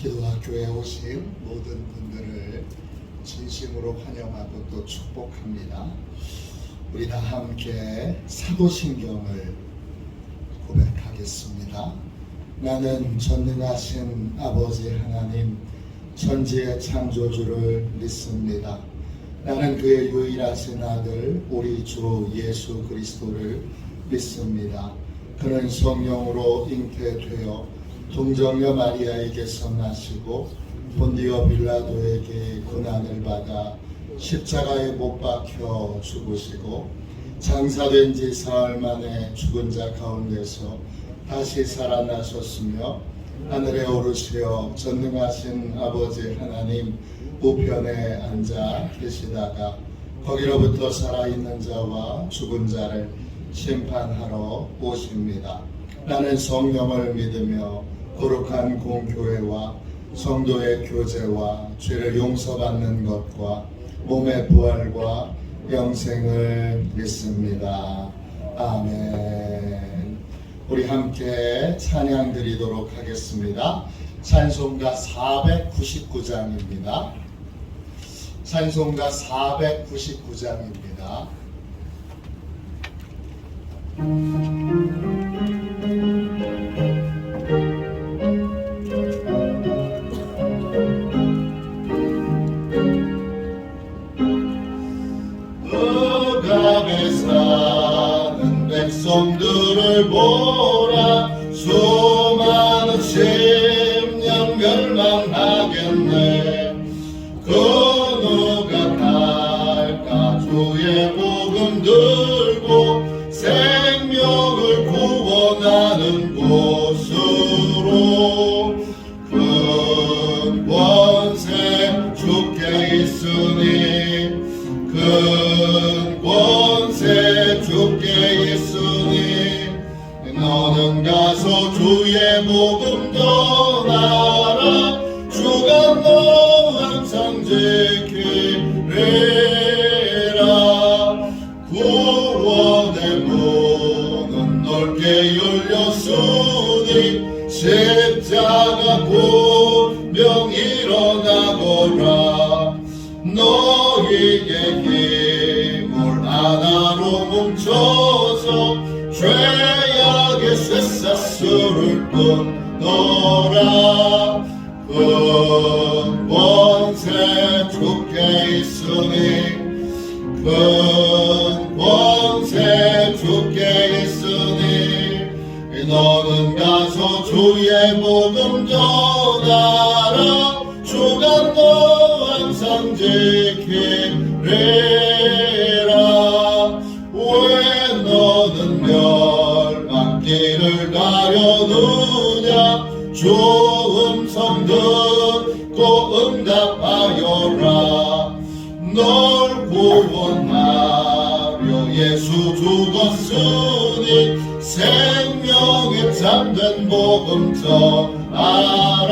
기도학교에 오신 모든 분들을 진심으로 환영하고 또 축복합니다. 우리 다 함께 사도신경을 고백하겠습니다. 나는 전능하신 아버지 하나님 천지의 창조주를 믿습니다. 나는 그의 유일하신 아들 우리 주 예수 그리스도를 믿습니다. 그는 성령으로 잉태되어 동정녀 마리아에게서 나시고 본디오 빌라도에게 고난을 받아 십자가에 못 박혀 죽으시고 장사된 지 사흘 만에 죽은 자 가운데서 다시 살아나셨으며 하늘에 오르시어 전능하신 아버지 하나님 우편에 앉아 계시다가 거기로부터 살아있는 자와 죽은 자를 심판하러 오십니다. 나는 성령을 믿으며 거룩한 공교회와 성도의 교제와 죄를 용서받는 것과 몸의 부활과 영생을 믿습니다. 아멘. 우리 함께 찬양 드리도록 하겠습니다. 찬송가 499장입니다. 찬송가 499장입니다. 억압에 사는 백성들을 보라. 수많은 심령 멸망하겠네. 그 누가 갈까 주의 복음 들고 생명을 구원하는 곳으로. 큰 권세 주께 있으니 큰 권세 주께 있으니 너는 가서 주의 복음 전하라. 주가 너 항상 지키리라. 구원의 문은 넓게 열렸으니 십자가 공명 일어나거라. 너희의 힘을 하나로 뭉쳐서 죄악의 쇠사슬을 끊어라. 큰 권세 주께 있으니 큰 권세 주께 있으니 너는 가서 주의 복음 전하라. 주가 너 항상 지키리라. 왜 너는 멸망길을 가려느냐. 주 음성 듣고 응답하여라. 널 구원하려 예수 죽었으니 생명에 잠든 복음 전하라.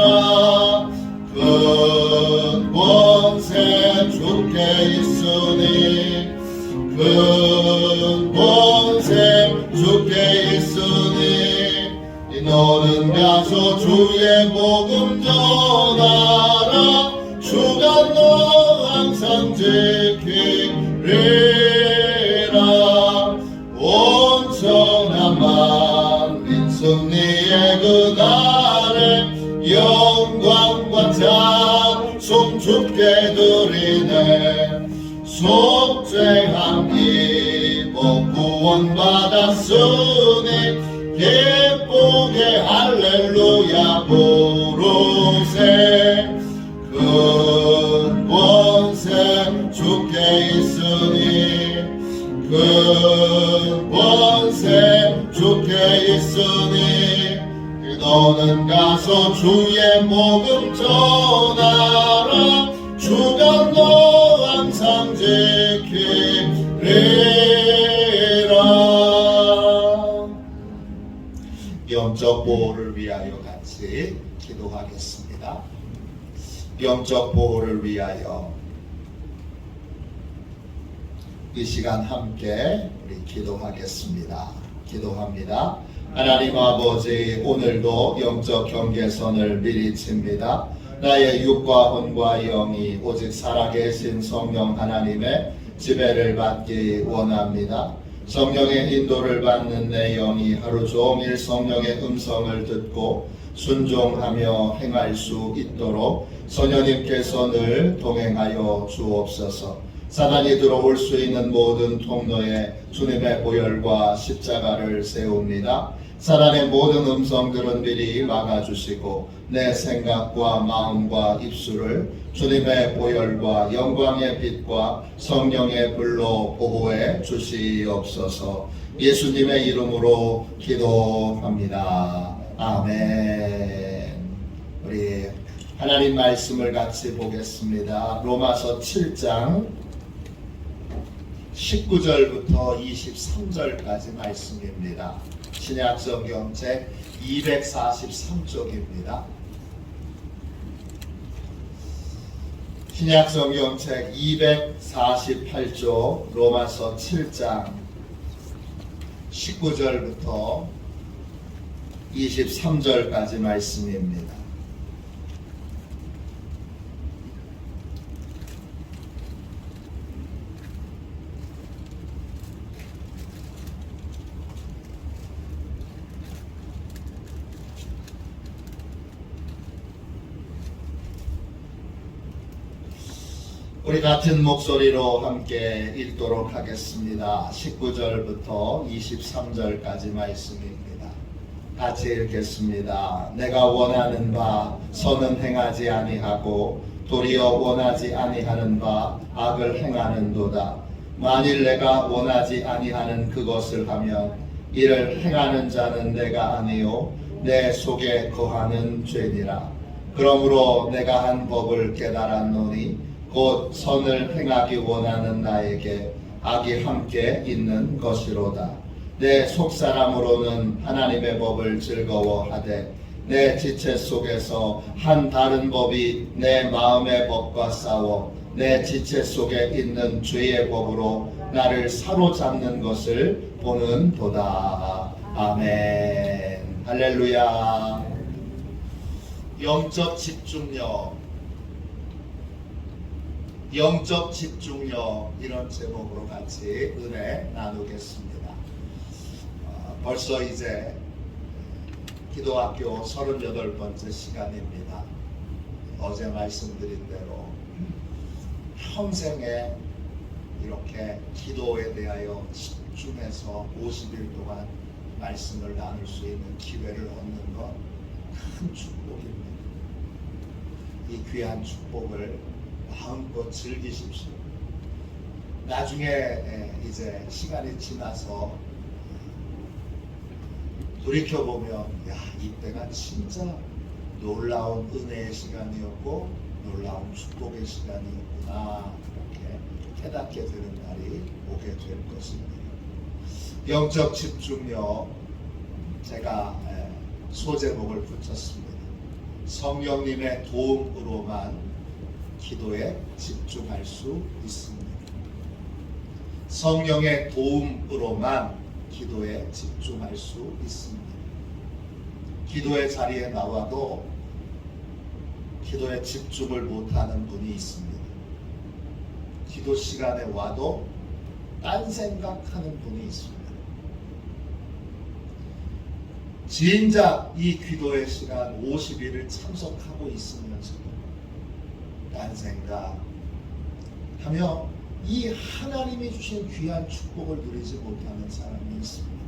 큰 권세 주께 있으니 큰 권세 주께 있으니 너는 가서 주의 복음 전하라. 주가 너 항상 지키리라. 온전한 만민 승리의 그날에 영광과 찬송 주께 드리네. 속죄함 입어 구원받았으니 기쁘게 할렐루야 부르세. 큰 권세 주께 있으니 큰 권세 주께 있으니 너는 가서 주의 복음 전하라. 주가 너 항상 지키리라. 영적 보호를 위하여 같이 기도하겠습니다. 영적 보호를 위하여 이 시간 함께 우리 기도하겠습니다. 기도합니다. 하나님 아버지, 오늘도 영적 경계선을 미리 칩니다. 나의 육과魂과 영이 오직 살아계신 성령 하나님의 지배를 받기 원합니다. 성령의 인도를 받는 내 영이 하루 종일 성령의 음성을 듣고 순종하며 행할 수 있도록 성령님께서 늘 동행하여 주옵소서. 사단이 들어올 수 있는 모든 통로에 주님의 보혈과 십자가를 세웁니다. 사단의 모든 음성들은 미리 막아주시고 내 생각과 마음과 입술을 주님의 보혈과 영광의 빛과 성령의 불로 보호해 주시옵소서. 예수님의 이름으로 기도합니다. 아멘. 우리 하나님 말씀을 같이 보겠습니다. 로마서 7장 19절부터 23절까지 말씀입니다. 신약성경 책 243쪽입니다. 신약성경 책 248쪽 로마서 7장 19절부터 23절까지 말씀입니다. 우리 같은 목소리로 함께 읽도록 하겠습니다. 19절부터 23절까지 말씀입니다. 같이 읽겠습니다. 내가 원하는 바 선은 행하지 아니하고 도리어 원하지 아니하는 바 악을 행하는도다. 만일 내가 원하지 아니하는 그것을 하면 이를 행하는 자는 내가 아니요 내 속에 거하는 죄니라. 그러므로 내가 한 법을 깨달았노니 곧 선을 행하기 원하는 나에게 악이 함께 있는 것이로다. 내 속사람으로는 하나님의 법을 즐거워하되 내 지체 속에서 한 다른 법이 내 마음의 법과 싸워 내 지체 속에 있는 죄의 법으로 나를 사로잡는 것을 보는 도다. 아멘. 할렐루야. 영적 집중력, 영적 집중력, 이런 제목으로 같이 은혜 나누겠습니다. 벌써 이제 기도학교 38번째 시간입니다. 어제 말씀드린 대로 평생에 이렇게 기도에 대하여 집중해서 50일 동안 말씀을 나눌 수 있는 기회를 얻는 건 큰 축복입니다. 이 귀한 축복을 마음껏 즐기십시오. 나중에 이제 시간이 지나서 돌이켜보면 야, 이때가 진짜 놀라운 은혜의 시간이었고 놀라운 축복의 시간이었구나, 이렇게 깨닫게 되는 날이 오게 될 것입니다. 영적 집중력, 제가 소제목을 붙였습니다. 성령님의 도움으로만 기도에 집중할 수 있습니다. 성령의 도움으로만 기도에 집중할 수 있습니다. 기도의 자리에 나와도 기도에 집중을 못하는 분이 있습니다. 기도 시간에 와도 딴 생각하는 분이 있습니다. 진작 이 기도의 시간 50일을 참석하고 있으면서도 딴 생각하며 이 하나님이 주신 귀한 축복을 누리지 못하는 사람이 있습니다.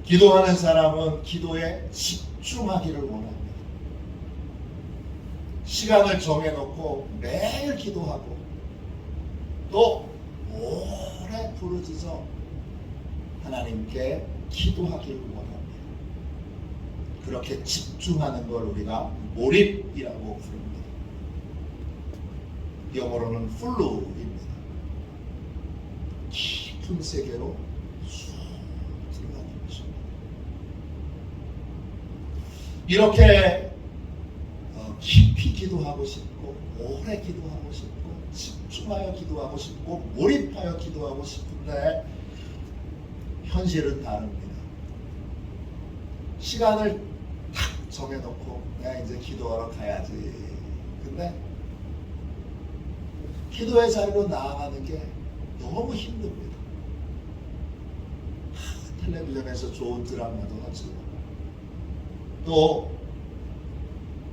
기도하는 사람은 기도에 집중하기를 원합니다. 시간을 정해놓고 매일 기도하고 또 오래 부르짖어 하나님께 기도하기를 원합니다. 그렇게 집중하는 걸 우리가 몰입이라고 부릅니다. 영어로는 플루입니다. 깊은 세계로 쑥 들어가는 것입니다. 이렇게 깊이 기도하고 싶고 오래 기도하고 싶고 집중하여 기도하고 싶고 몰입하여 기도하고 싶은데 현실은 다릅니다. 시간을 탁 정해놓고 내가 이제 기도하러 가야지. 근데 기도의 자리로 나아가는 게 너무 힘듭니다. 텔레비전에서 좋은 드라마도 하죠. 또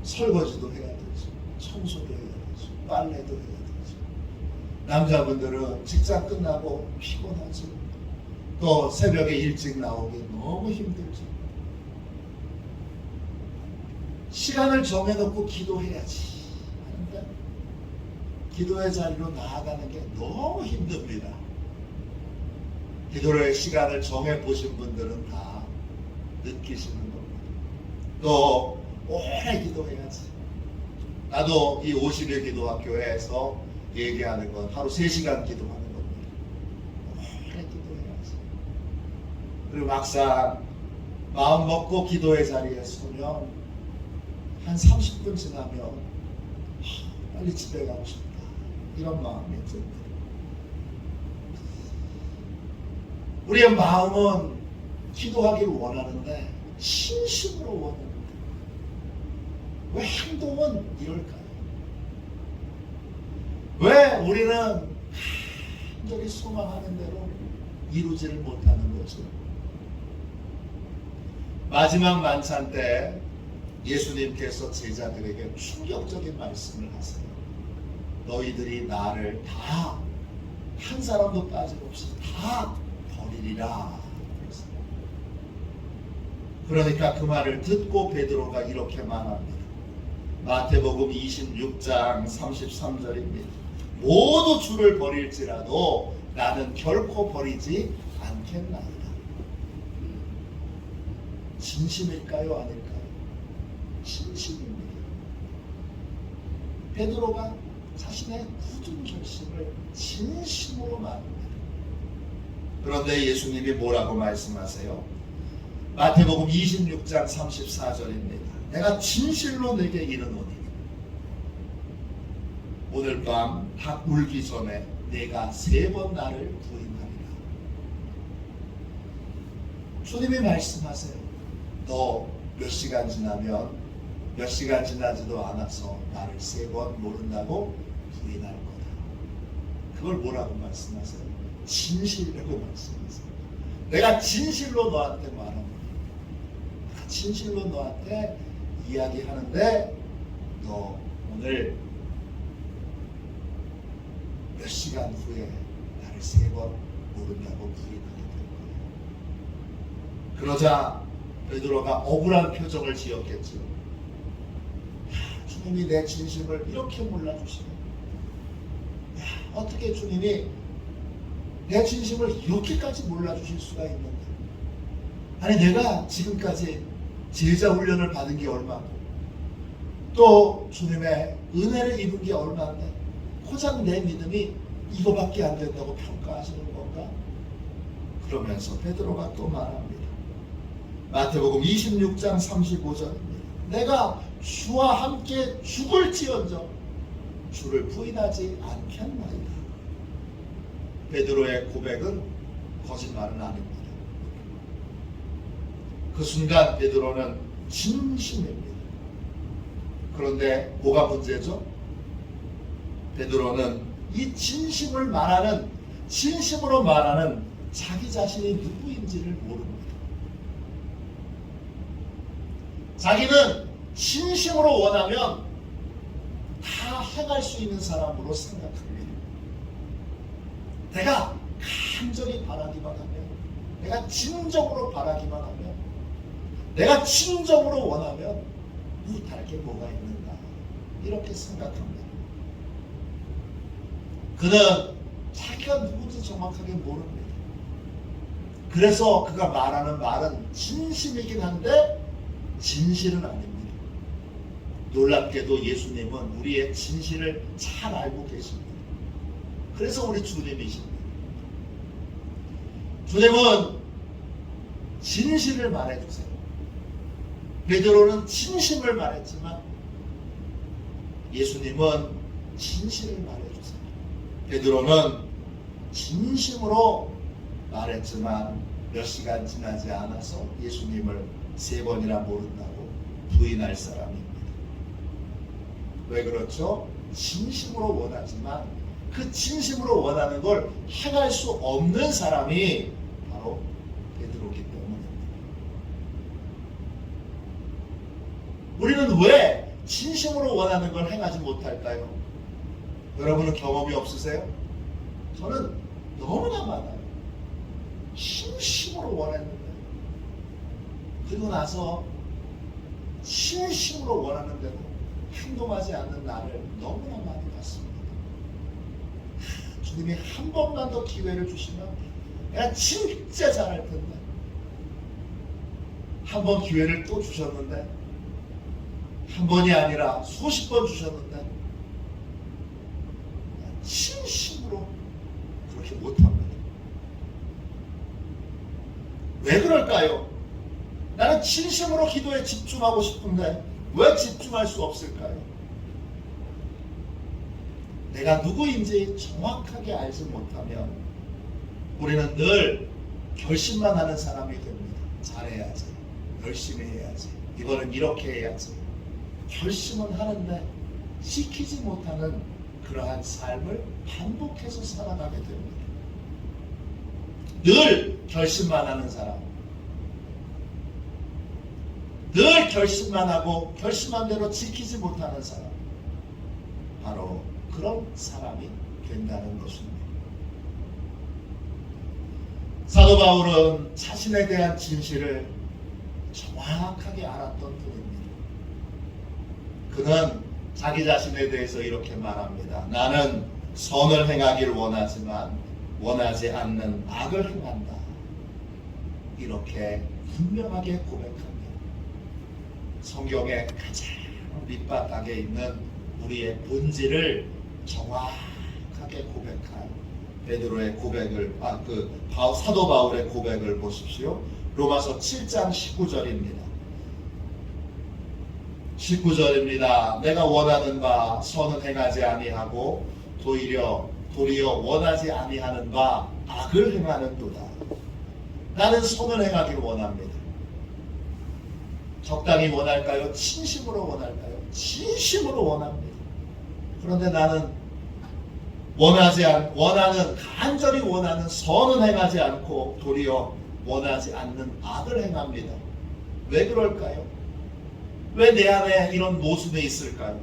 설거지도 해야 되죠. 청소도 해야 되죠. 빨래도 해야 되죠. 남자분들은 직장 끝나고 피곤하죠. 또 새벽에 일찍 나오기 너무 힘들죠. 시간을 정해놓고 기도해야지 하는데 기도의 자리로 나아가는 게 너무 힘듭니다. 기도의 시간을 정해보신 분들은 다 느끼시는 겁니다. 또 오래 기도해야지. 나도 이 50일 기도학교에서 얘기하는 건 하루 3시간 기도하는 겁니다. 오래 기도해야지. 그리고 막상 마음 먹고 기도의 자리에 서면 한 30분 지나면 빨리 집에 가고 싶다 이런 마음이 듭니다. 우리의 마음은 기도하기를 원하는데 진심으로 원합니다. 왜 행동은 이럴까요? 왜 우리는 간절히 소망하는 대로 이루지를 못하는 거죠? 마지막 만찬 때 예수님께서 제자들에게 충격적인 말씀을 하세요. 너희들이 나를 다 한 사람도 빠짐없이 다 버리리라. 그러니까 그 말을 듣고 베드로가 이렇게 말합니다. 마태복음 26장 33절입니다. 모두 주를 버릴지라도 나는 결코 버리지 않겠나이다. 진심일까요? 아닐까요? 진심입니다. 베드로가 자신의 굳은 결심을 진심으로 말합니다. 그런데 예수님이 뭐라고 말씀하세요? 마태복음 26장 34절입니다. 내가 진실로 내게 이르노니 오늘 밤 닭 울기 전에 내가 3번 나를 부인하리라. 주님이 말씀하세요. 너 몇 시간 지나면 몇 시간 지나지도 않아서 나를 3번 모른다고 부인할 거다. 그걸 뭐라고 말씀하세요? 진실이라고 말씀하세요. 내가 진실로 너한테 말합니다. 내가 진실로 너한테 이야기하는데 너 오늘 몇 시간 후에 나를 3번 모른다고 부인하게 될 거예요. 그러자 베드로가 억울한 표정을 지었겠죠. 주님이 내 진심을 이렇게 몰라주시네. 어떻게 주님이 내 진심을 이렇게까지 몰라주실 수가 있는데. 아니 내가 지금까지 제자 훈련을 받은 게 얼마고 또 주님의 은혜를 입은 게 얼마인데 고작 내 믿음이 이거밖에 안 된다고 평가하시는 건가? 그러면서 베드로가 또 말합니다. 마태복음 26장 35절입니다. 내가 주와 함께 죽을지언정 주를 부인하지 않겠나이다. 베드로의 고백은 거짓말은 아닙니다. 그 순간 베드로는 진심입니다. 그런데 뭐가 문제죠? 베드로는 이 진심을 말하는, 진심으로 말하는 자기 자신이 누구인지를 모릅니다. 자기는 진심으로 원하면 다 행할 수 있는 사람으로 생각합니다. 내가 간절히 바라기만 하면, 내가 진정으로 바라기만 하면, 내가 진정으로 원하면 못할 게 뭐가 있는가 이렇게 생각합니다. 그는 자기가 누군지 정확하게 모릅니다. 그래서 그가 말하는 말은 진심이긴 한데 진실은 아닙니다. 놀랍게도 예수님은 우리의 진실을 잘 알고 계십니다. 그래서 우리 주님이십니다. 주님은 진실을 말해주세요. 베드로는 진심을 말했지만 예수님은 진실을 말해주세요. 베드로는 진심으로 말했지만 몇 시간 지나지 않아서 예수님을 3번이나 모른다고 부인할 사람입니다. 왜 그렇죠? 진심으로 원하지만 그 진심으로 원하는 걸 행할 수 없는 사람이 바로 베드로기 때문입니다. 우리는 왜 진심으로 원하는 걸 행하지 못할까요? 여러분은 경험이 없으세요? 저는 너무나 많아요. 진심으로 원했는데 그리고 나서 진심으로 원하는 대로 행동하지 않는 나를 너무나 많이 봤습니다. 주님이 한 번만 더 기회를 주시면 내가 진짜 잘할 텐데 한 번 기회를 또 주셨는데 한 번이 아니라 수십 번 주셨는데 진심으로 그렇게 못합니다. 왜 그럴까요? 나는 진심으로 기도에 집중하고 싶은데 왜 집중할 수 없을까요? 내가 누구인지 정확하게 알지 못하면 우리는 늘 결심만 하는 사람이 됩니다. 잘해야지, 열심히 해야지, 이거는 이렇게 해야지. 결심은 하는데 지키지 못하는 그러한 삶을 반복해서 살아가게 됩니다. 늘 결심만 하는 사람, 늘 결심만 하고 결심한 대로 지키지 못하는 사람, 바로 그런 사람이 된다는 것입니다. 사도 바울은 자신에 대한 진실을 정확하게 알았던 분입니다. 그는 자기 자신에 대해서 이렇게 말합니다. 나는 선을 행하길 원하지만 원하지 않는 악을 행한다. 이렇게 분명하게 고백합니다. 성경의 가장 밑바닥에 있는 우리의 본질을 정확하게 고백한 베드로의 고백을, 사도 바울의 고백을 보십시오. 로마서 7장 19절입니다. 19절입니다. 내가 원하는 바 선은 행하지 아니하고 도리어 원하지 아니하는 바 악을 행하는도다. 나는 선을 행하길 원합니다. 적당히 원할까요? 진심으로 원할까요? 진심으로 원합니다. 그런데 나는 간절히 원하는 선은 행하지 않고 도리어 원하지 않는 악을 행합니다. 왜 그럴까요? 왜 내 안에 이런 모순이 있을까요?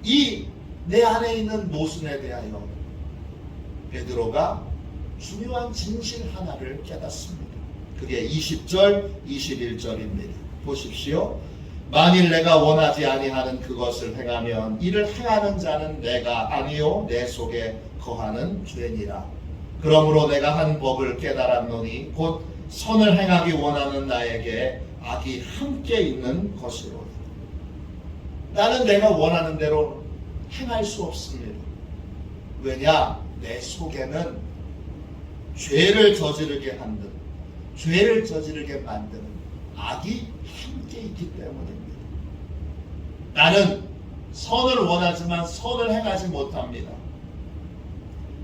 이 내 안에 있는 모순에 대하여 베드로가 중요한 진실 하나를 깨닫습니다. 그게 20절, 21절입니다. 보십시오. 만일 내가 원하지 아니하는 그것을 행하면 이를 행하는 자는 내가 아니요 내 속에 거하는 죄니라. 그러므로 내가 한 법을 깨달았노니 곧 선을 행하기 원하는 나에게 악이 함께 있는 것이로다. 나는 내가 원하는 대로 행할 수 없습니다. 왜냐? 내 속에는 죄를 저지르게 만드는 악이 함께 있기 때문입니다. 나는 선을 원하지만 선을 행하지 못합니다.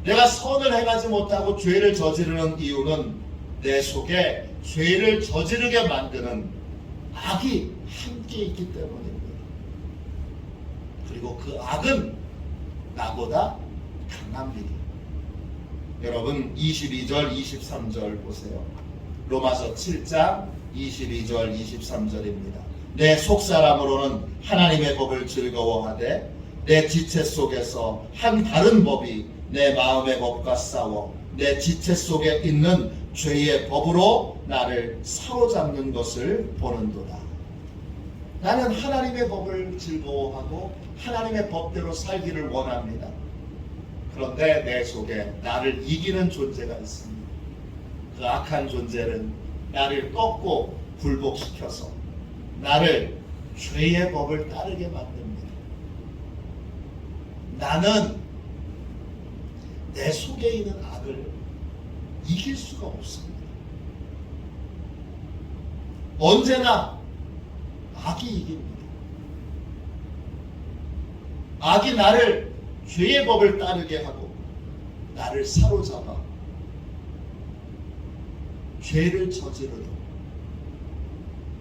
내가 선을 행하지 못하고 죄를 저지르는 이유는 내 속에 죄를 저지르게 만드는 악이 함께 있기 때문입니다. 그리고 그 악은 나보다 강합니다. 여러분 22절 23절 보세요. 로마서 7장 22절 23절입니다. 내 속사람으로는 하나님의 법을 즐거워하되 내 지체 속에서 한 다른 법이 내 마음의 법과 싸워 내 지체 속에 있는 죄의 법으로 나를 사로잡는 것을 보는도다. 나는 하나님의 법을 즐거워하고 하나님의 법대로 살기를 원합니다. 그런데 내 속에 나를 이기는 존재가 있습니다. 그 악한 존재는 나를 꺾고 굴복시켜서 나를 죄의 법을 따르게 만듭니다. 나는 내 속에 있는 악을 이길 수가 없습니다. 언제나 악이 이깁니다. 악이 나를 죄의 법을 따르게 하고 나를 사로잡아 죄를 저지르도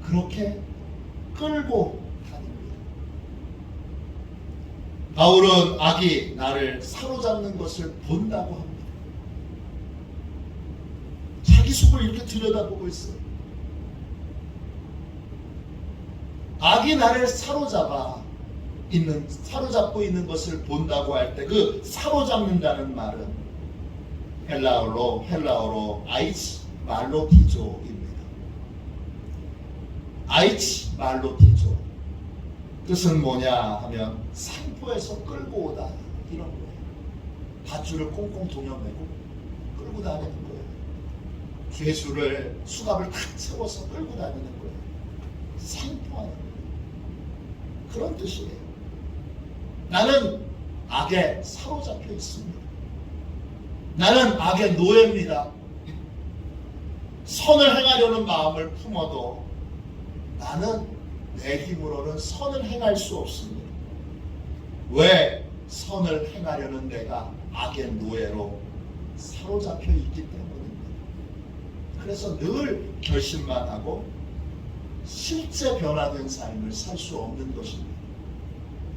그렇게 끌고 다닙니다. 바울은 악이 나를 사로잡는 것을 본다고 합니다. 자기 속을 이렇게 들여다보고 있어요. 악이 나를 사로잡고 있는 것을 본다고 할 때 그 사로잡는다는 말은 헬라어로 아이치 말로티조입니다. 아이치 말로티조 뜻은 뭐냐 하면 산포에서 끌고 오다 이런 거예요. 밧줄을 꽁꽁 동여매고 끌고 다니는 거예요. 괴수를 수갑을 탁 채워서 끌고 다니는 거예요. 산포하는 거예요. 그런 뜻이에요. 나는 악에 사로잡혀 있습니다. 나는 악의 노예입니다. 선을 행하려는 마음을 품어도 나는 내 힘으로는 선을 행할 수 없습니다. 왜? 선을 행하려는 내가 악의 노예로 사로잡혀 있기 때문입니다. 그래서 늘 결심만 하고 실제 변화된 삶을 살 수 없는 것입니다.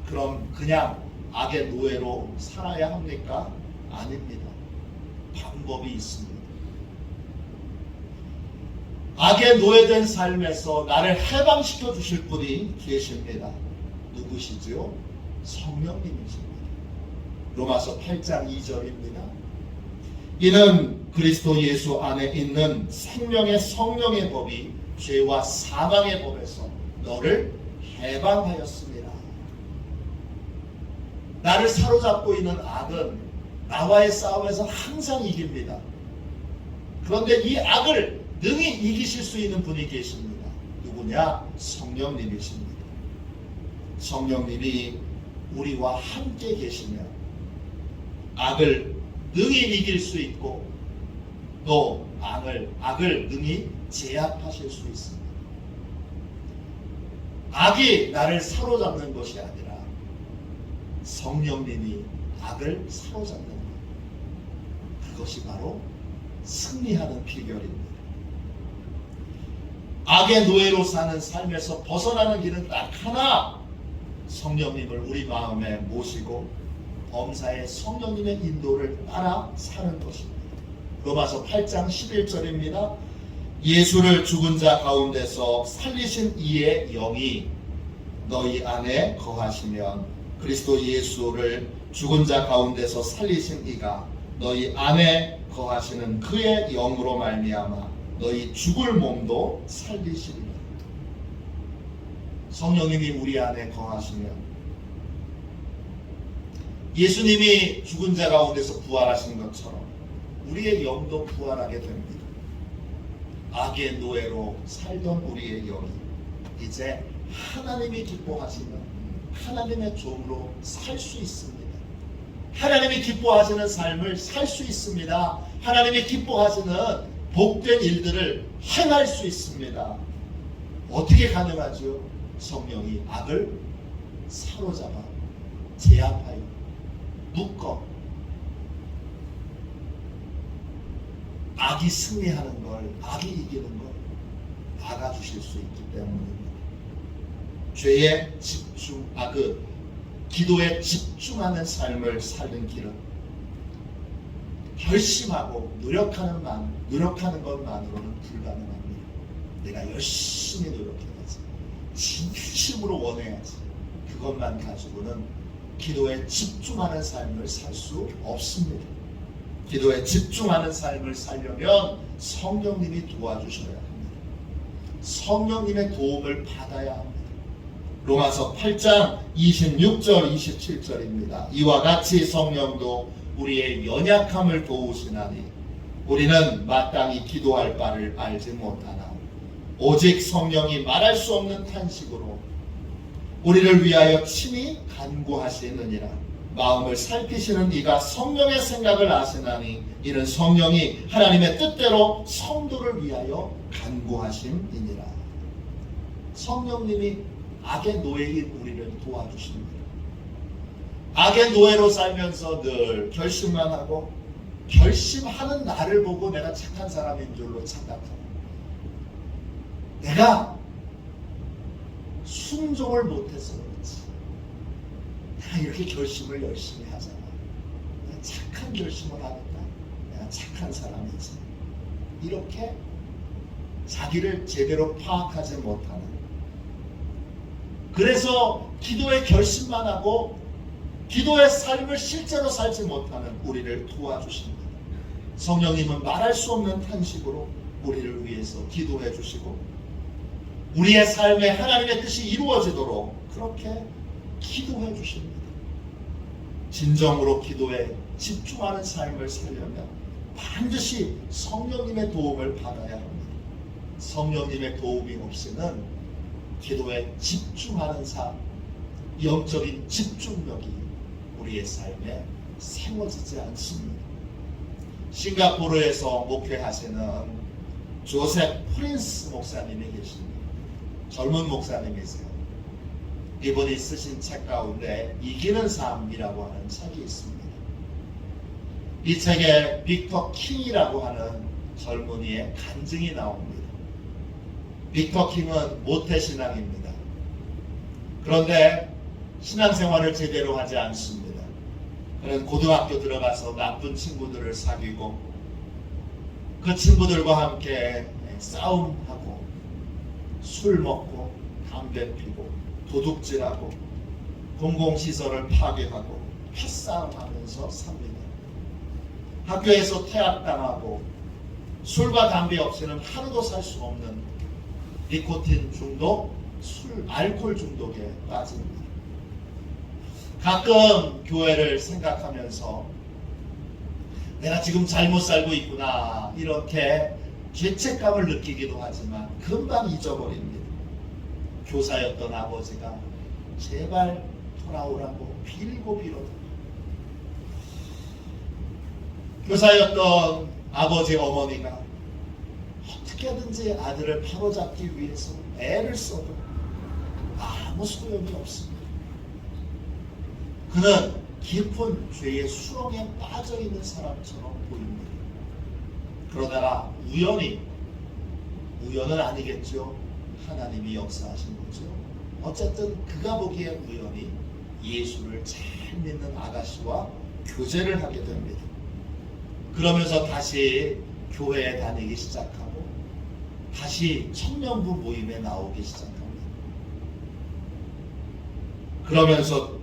그럼 그냥 악의 노예로 살아야 합니까? 아닙니다. 방법이 있습니다. 악의 노예된 삶에서 나를 해방시켜 주실 분이 계십니다. 누구시지요? 성령님이십니다. 로마서 8장 2절입니다. 이는 그리스도 예수 안에 있는 생명의 성령의 법이 죄와 사망의 법에서 너를 해방하였습니다. 나를 사로잡고 있는 악은 나와의 싸움에서 항상 이깁니다. 그런데 이 악을 능히 이기실 수 있는 분이 계십니다. 누구냐? 성령님이십니다. 성령님이 우리와 함께 계시면 악을 능히 이길 수 있고 또 악을 능히 제압하실 수 있습니다. 악이 나를 사로잡는 것이 아니라 성령님이 악을 사로잡는 것. 그것이 바로 승리하는 비결입니다. 악의 노예로 사는 삶에서 벗어나는 길은 딱 하나, 성령님을 우리 마음에 모시고 범사의 성령님의 인도를 따라 사는 것입니다. 로마서 8장 11절입니다. 예수를 죽은 자 가운데서 살리신 이의 영이 너희 안에 거하시면 그리스도 예수를 죽은 자 가운데서 살리신 이가 너희 안에 거하시는 그의 영으로 말미암아 너희 죽을 몸도 살리시리라. 성령님이 우리 안에 거하시면 예수님이 죽은 자 가운데서 부활하신 것처럼 우리의 영도 부활하게 됩니다. 악의 노예로 살던 우리의 영이 이제 하나님이 기뻐하시는 하나님의 종으로 살 수 있습니다. 하나님이 기뻐하시는 삶을 살 수 있습니다. 하나님이 기뻐하시는 복된 일들을 행할 수 있습니다. 어떻게 가능하죠? 성령이 악을 사로잡아 제압하여 묶어 악이 승리하는 걸, 악이 이기는 걸 막아주실 수 있기 때문입니다. 죄에 기도에 집중하는 삶을 사는 길은 결심하고 노력하는 것만으로는 불가능합니다. 내가 열심히 노력해야지, 진심으로 원해야지, 그것만 가지고는 기도에 집중하는 삶을 살 수 없습니다. 기도에 집중하는 삶을 살려면 성령님이 도와주셔야 합니다. 성령님의 도움을 받아야 합니다. 로마서 8장 26절 27절입니다. 이와 같이 성령도 우리의 연약함을 도우시나니 우리는 마땅히 기도할 바를 알지 못하나 오직 성령이 말할 수 없는 탄식으로 우리를 위하여 친히 간구하시느니라. 마음을 살피시는 이가 성령의 생각을 아시나니 이는 성령이 하나님의 뜻대로 성도를 위하여 간구하심이니라. 성령님이 악의 노예인 우리를 도와주십니다. 악의 노예로 살면서 늘 결심만 하고 결심하는 나를 보고 내가 착한 사람인 줄로 착각하고, 내가 순종을 못해서 그렇지, 내가 이렇게 결심을 열심히 하잖아, 내가 착한 결심을 하니까 내가 착한 사람이지, 이렇게 자기를 제대로 파악하지 못하는, 그래서 기도의 결심만 하고 기도의 삶을 실제로 살지 못하는 우리를 도와주십니다. 성령님은 말할 수 없는 탄식으로 우리를 위해서 기도해 주시고, 우리의 삶에 하나님의 뜻이 이루어지도록 그렇게 기도해 주십니다. 진정으로 기도에 집중하는 삶을 살려면 반드시 성령님의 도움을 받아야 합니다. 성령님의 도움이 없이는 기도에 집중하는 삶, 영적인 집중력이 우리의 삶에 세워지지 않습니다. 싱가포르에서 목회하시는 조셉 프린스 목사님이 계십니다. 젊은 목사님이세요. 이분이 쓰신 책 가운데 이기는 삶이라고 하는 책이 있습니다. 이 책에 빅터 킹이라고 하는 젊은이의 간증이 나옵니다. 빅터 킹은 모태신앙입니다. 그런데 신앙생활을 제대로 하지 않습니다. 그는 고등학교 들어가서 나쁜 친구들을 사귀고 그 친구들과 함께 싸움하고 술 먹고 담배 피고 도둑질하고 공공시설을 파괴하고 패싸움하면서 삽니다. 학교에서 퇴학당하고 술과 담배 없이는 하루도 살 수 없는 니코틴 중독, 알코올 중독에 빠집니다. 가끔 교회를 생각하면서 내가 지금 잘못 살고 있구나 이렇게 죄책감을 느끼기도 하지만 금방 잊어버립니다. 교사였던 아버지가 제발 돌아오라고 빌고 빌어도, 교사였던 아버지 어머니가 어떻게든지 아들을 바로잡기 위해서 애를 써도 아무 소용이 없습니다. 그는 깊은 죄의 수렁에 빠져있는 사람처럼 보입니다. 그러다가 우연은 아니겠죠. 하나님이 역사하신 거죠. 어쨌든 그가 보기에 우연히 예수를 잘 믿는 아가씨와 교제를 하게 됩니다. 그러면서 다시 교회에 다니기 시작하고 다시 청년부 모임에 나오기 시작합니다. 그러면서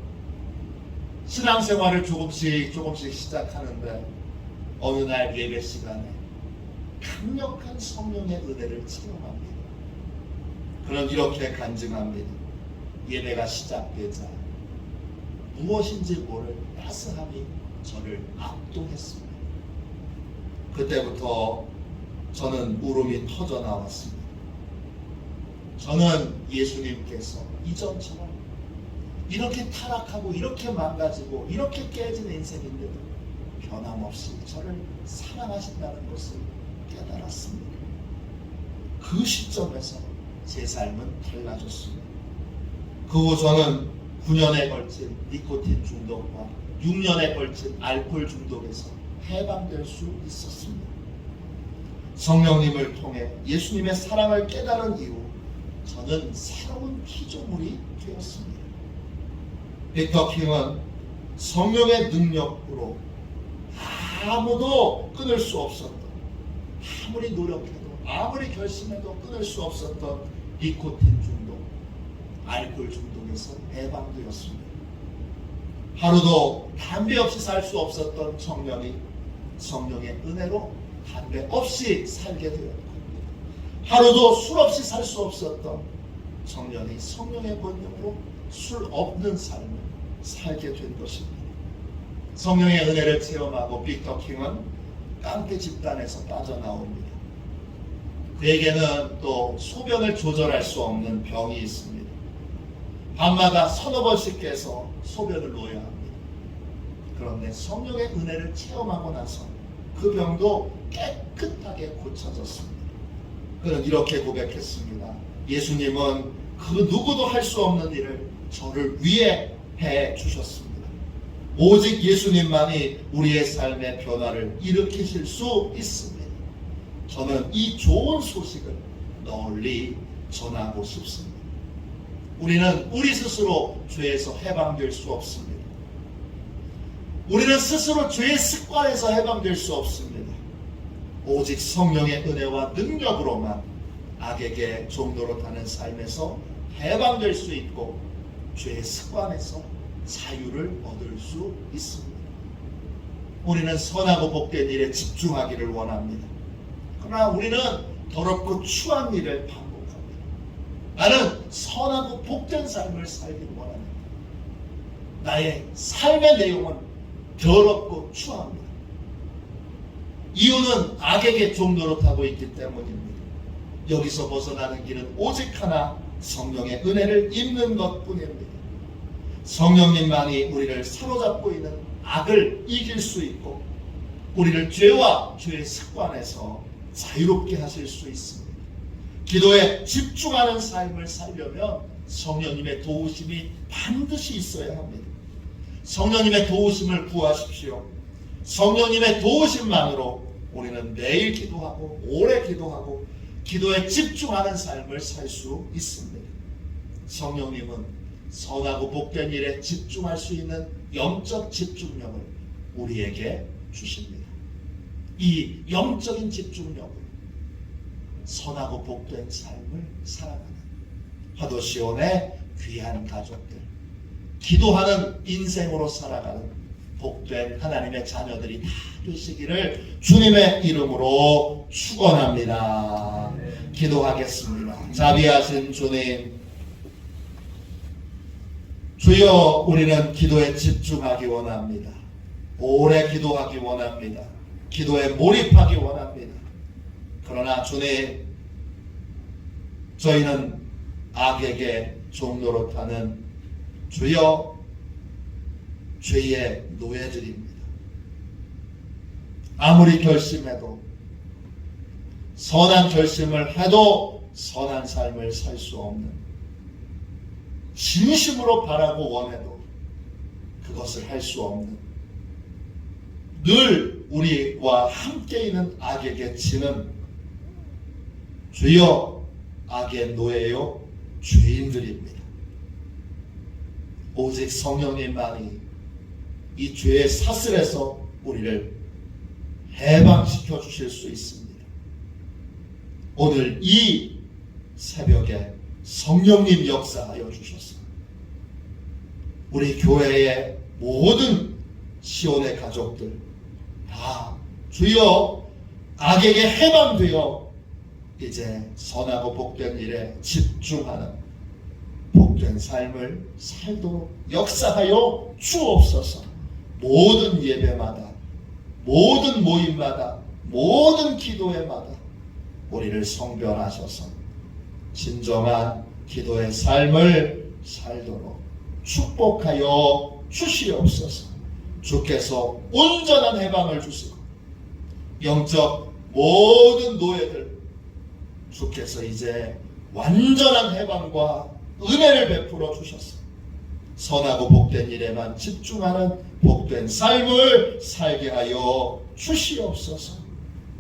신앙생활을 조금씩 시작하는데 어느 날 예배 시간에 강력한 성령의 은혜를 체험합니다. 그는 이렇게 간증합니다. 예배가 시작되자 무엇인지 모를 따스함이 저를 압도했습니다. 그때부터 저는 울음이 터져 나왔습니다. 저는 예수님께서 이전처럼 이렇게 타락하고 이렇게 망가지고 이렇게 깨진 인생인데도 변함없이 저를 사랑하신다는 것을 깨달았습니다. 그 시점에서 제 삶은 달라졌습니다. 그 후 저는 9년에 걸친 니코틴 중독과 6년에 걸친 알코올 중독에서 해방될 수 있었습니다. 성령님을 통해 예수님의 사랑을 깨달은 이후 저는 새로운 피조물이 되었습니다. 빅터 킹은 성령의 능력으로 아무도 끊을 수 없었던, 아무리 노력해도 아무리 결심해도 끊을 수 없었던 니코틴 중독, 알코올 중독에서 해방되었습니다. 하루도 담배 없이 살 수 없었던 청년이 성령의 은혜로 담배 없이 살게 되었고, 하루도 술 없이 살 수 없었던 청년이 성령의 권능으로 술 없는 삶을 살게 된 것입니다. 성령의 은혜를 체험하고 빅터 킹은 깡패 집단에서 빠져나옵니다. 그에게는 또 소변을 조절할 수 없는 병이 있습니다. 밤마다 서너 번씩 깨서 소변을 놓아야 합니다. 그런데 성령의 은혜를 체험하고 나서 그 병도 깨끗하게 고쳐졌습니다. 그는 이렇게 고백했습니다. 예수님은 그 누구도 할 수 없는 일을 저를 위해 해 주셨습니다. 오직 예수님만이 우리의 삶의 변화를 일으키실 수 있습니다. 저는 이 좋은 소식을 널리 전하고 싶습니다. 우리는 우리 스스로 죄에서 해방될 수 없습니다. 우리는 스스로 죄의 습관에서 해방될 수 없습니다. 오직 성령의 은혜와 능력으로만 악에게 종노릇하는 삶에서 해방될 수 있고 죄의 습관에서 자유를 얻을 수 있습니다. 우리는 선하고 복된 일에 집중하기를 원합니다. 그러나 우리는 더럽고 추한 일을 반복합니다. 나는 선하고 복된 삶을 살기를 원합니다. 나의 삶의 내용은 더럽고 추합니다. 이유는 악에게 종노릇하고 있기 때문입니다. 여기서 벗어나는 길은 오직 하나, 성령의 은혜를 입는 것뿐입니다. 성령님만이 우리를 사로잡고 있는 악을 이길 수 있고 우리를 죄와 죄의 습관에서 자유롭게 하실 수 있습니다. 기도에 집중하는 삶을 살려면 성령님의 도우심이 반드시 있어야 합니다. 성령님의 도우심을 구하십시오. 성령님의 도우심만으로 우리는 매일 기도하고 오래 기도하고 기도에 집중하는 삶을 살 수 있습니다. 성령님은 선하고 복된 일에 집중할 수 있는 영적 집중력을 우리에게 주십니다. 이 영적인 집중력을 선하고 복된 삶을 살아가는 화도시온의 귀한 가족들, 기도하는 인생으로 살아가는 복된 하나님의 자녀들이 다 되시기를 주님의 이름으로 축원합니다. 기도하겠습니다. 자비하신 주님, 주여, 우리는 기도에 집중하기 원합니다. 오래 기도하기 원합니다. 기도에 몰입하기 원합니다. 그러나 주님, 저희는 악에게 종노릇하는 주여 죄의 노예들입니다. 아무리 결심해도 선한 결심을 해도 선한 삶을 살 수 없는, 진심으로 바라고 원해도 그것을 할 수 없는, 늘 우리와 함께 있는 악에게 지는 주여 악의 노예요 죄인들입니다. 오직 성령님만이 이 죄의 사슬에서 우리를 해방시켜 주실 수 있습니다. 오늘 이 새벽에 성령님 역사하여 주셔서 우리 교회의 모든 시온의 가족들 다 주여 악에게 해방되어 이제 선하고 복된 일에 집중하는 복된 삶을 살도록 역사하여 주옵소서. 모든 예배마다, 모든 모임마다, 모든 기도회마다 우리를 성별하셔서 진정한 기도의 삶을 살도록 축복하여 주시옵소서. 주께서 온전한 해방을 주시고 영적 모든 노예들 주께서 이제 완전한 해방과 은혜를 베풀어 주셨습니다. 선하고 복된 일에만 집중하는 복된 삶을 살게 하여 주시옵소서.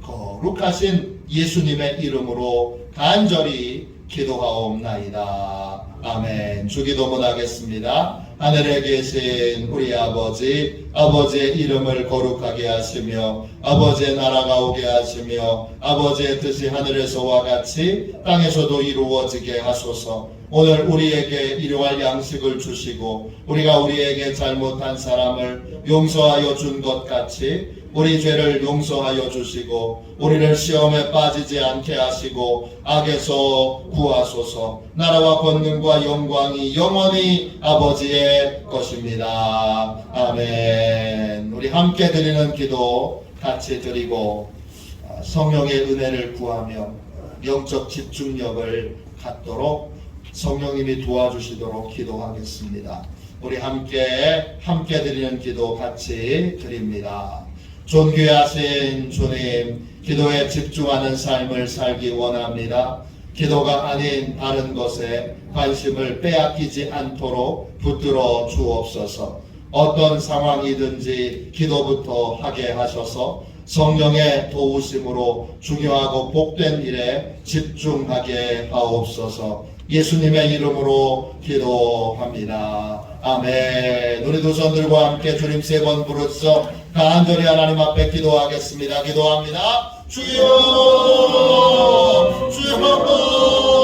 거룩하신 예수님의 이름으로 간절히 기도하옵나이다. 아멘. 주기도문 하겠습니다. 하늘에 계신 우리 아버지, 아버지의 이름을 거룩하게 하시며 아버지의 나라가 오게 하시며 아버지의 뜻이 하늘에서와 같이 땅에서도 이루어지게 하소서. 오늘 우리에게 일용할 양식을 주시고 우리가 우리에게 잘못한 사람을 용서하여 준 것 같이 우리 죄를 용서하여 주시고 우리를 시험에 빠지지 않게 하시고 악에서 구하소서. 나라와 권능과 영광이 영원히 아버지의 것입니다. 아멘. 우리 함께 드리는 기도 같이 드리고 성령의 은혜를 구하며 영적 집중력을 갖도록 성령님이 도와주시도록 기도하겠습니다. 우리 함께 드리는 기도 같이 드립니다. 존귀하신 주님, 기도에 집중하는 삶을 살기 원합니다. 기도가 아닌 다른 것에 관심을 빼앗기지 않도록 붙들어 주옵소서. 어떤 상황이든지 기도부터 하게 하셔서 성령의 도우심으로 중요하고 복된 일에 집중하게 하옵소서. 예수님의 이름으로 기도합니다. 아멘. 우리 두 손들과 함께 주님 3번 부르짖어 간절히 하나님 앞에 기도하겠습니다. 기도합니다. 주여, 주여.